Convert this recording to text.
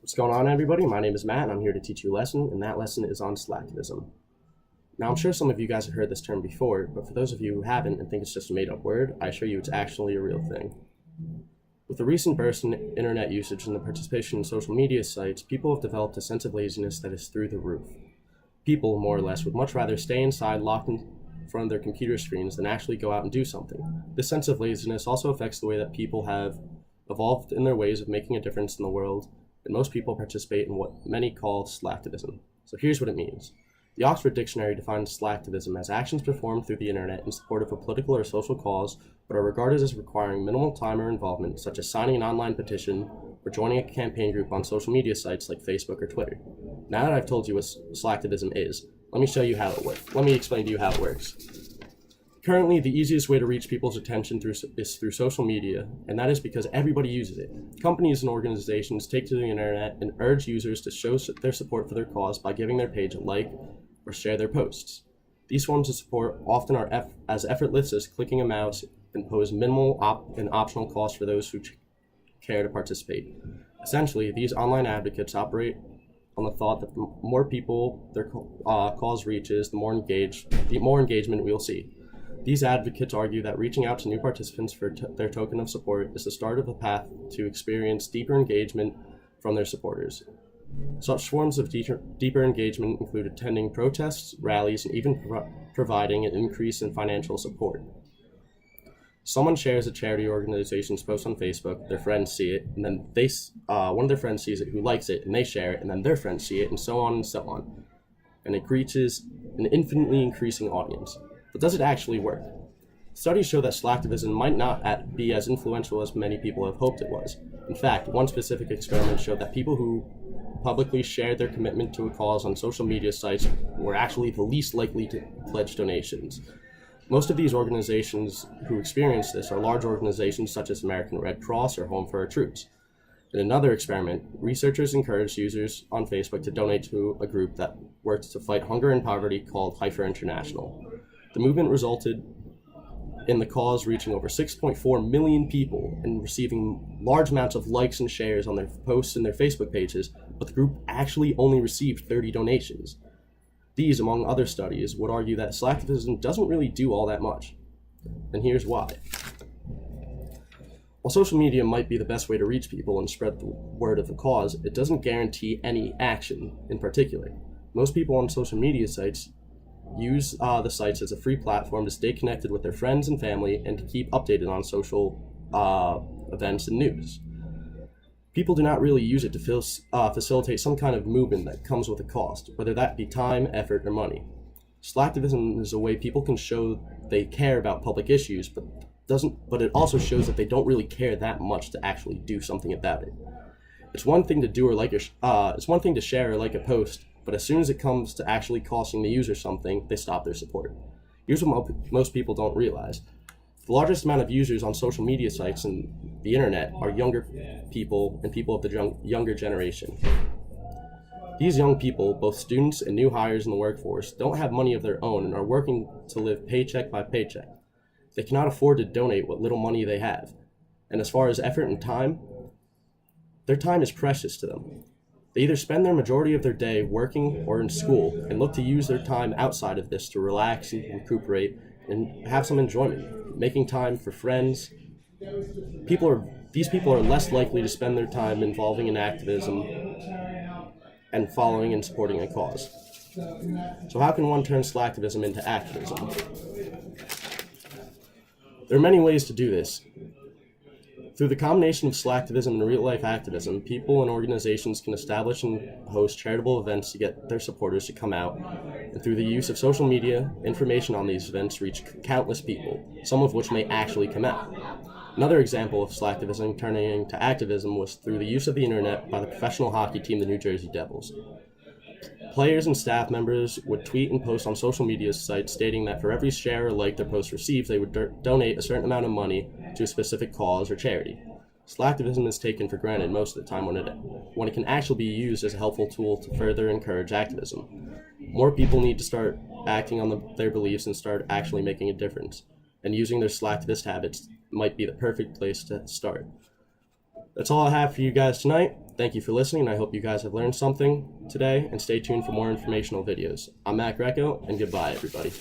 What's going on, everybody? My name is Matt, and I'm here to teach you a lesson, and that lesson is on Slacktivism. Now, I'm sure some of you guys have heard this term before, but for those of you who haven't and think it's just a made-up word, I assure you it's actually a real thing. With the recent burst in internet usage and the participation in social media sites, people have developed a sense of laziness that is through the roof. People, more or less, would much rather stay inside locked in front of their computer screens than actually go out and do something. This sense of laziness also affects the way that people have evolved in their ways of making a difference in the world, and most people participate in what many call slacktivism. So here's what it means. The Oxford Dictionary defines slacktivism as actions performed through the internet in support of a political or social cause, but are regarded as requiring minimal time or involvement, such as signing an online petition or joining a campaign group on social media sites like Facebook or Twitter. Now that I've told you what slacktivism is, let me show you how it works. Let me explain to you how it works. Currently, the easiest way to reach people's attention is through social media, and that is because everybody uses it. Companies and organizations take to the internet and urge users to show their support for their cause by giving their page a like or share their posts. These forms of support often are as effortless as clicking a mouse and pose minimal and optional costs for those who care to participate. Essentially, these online advocates operate on the thought that the more people their cause reaches, the more engagement we will see. These advocates argue that reaching out to new participants for their token of support is the start of a path to experience deeper engagement from their supporters. Such forms of deeper engagement include attending protests, rallies, and even providing an increase in financial support. Someone shares a charity organization's post on Facebook, their friends see it, and then one of their friends sees it who likes it, and they share it, and then their friends see it, and so on and so on. And it reaches an infinitely increasing audience. But does it actually work? Studies show that slacktivism might not be as influential as many people have hoped it was. In fact, one specific experiment showed that people who publicly shared their commitment to a cause on social media sites were actually the least likely to pledge donations. Most of these organizations who experience this are large organizations such as American Red Cross or Home for Our Troops. In another experiment, researchers encouraged users on Facebook to donate to a group that works to fight hunger and poverty called Heifer International. The movement resulted in the cause reaching over 6.4 million people and receiving large amounts of likes and shares on their posts and their Facebook pages, but the group actually only received 30 donations. These, among other studies, would argue that slacktivism doesn't really do all that much. And here's why. While social media might be the best way to reach people and spread the word of the cause, it doesn't guarantee any action in particular. Most people on social media sites use the sites as a free platform to stay connected with their friends and family and to keep updated on social events and news. People do not really use it to facilitate some kind of movement that comes with a cost, whether that be time, effort, or money. Slacktivism is a way people can show they care about public issues, but it also shows that they don't really care that much to actually do something about it. It's one thing to it's one thing to share or like a post, but as soon as it comes to actually costing the user something, they stop their support. Here's what most people don't realize. The largest amount of users on social media sites and the internet are younger people and people of the younger generation. These young people, both students and new hires in the workforce, don't have money of their own and are working to live paycheck by paycheck. They cannot afford to donate what little money they have. And as far as effort and time, their time is precious to them. They either spend their majority of their day working or in school and look to use their time outside of this to relax and recuperate and have some enjoyment, making time for friends. These people are less likely to spend their time involving in activism and following and supporting a cause. So how can one turn slacktivism into activism? There are many ways to do this. Through the combination of slacktivism and real-life activism, people and organizations can establish and host charitable events to get their supporters to come out, and through the use of social media, information on these events reach countless people, some of which may actually come out. Another example of slacktivism turning into activism was through the use of the internet by the professional hockey team, the New Jersey Devils. Players and staff members would tweet and post on social media sites stating that for every share or like their post receives, they would donate a certain amount of money to a specific cause or charity. Slacktivism is taken for granted most of the time when it can actually be used as a helpful tool to further encourage activism. More people need to start acting on their beliefs and start actually making a difference, and using their slacktivist habits might be the perfect place to start. That's all I have for you guys tonight. Thank you for listening, and I hope you guys have learned something today, and stay tuned for more informational videos. I'm Matt Greco, and goodbye, everybody.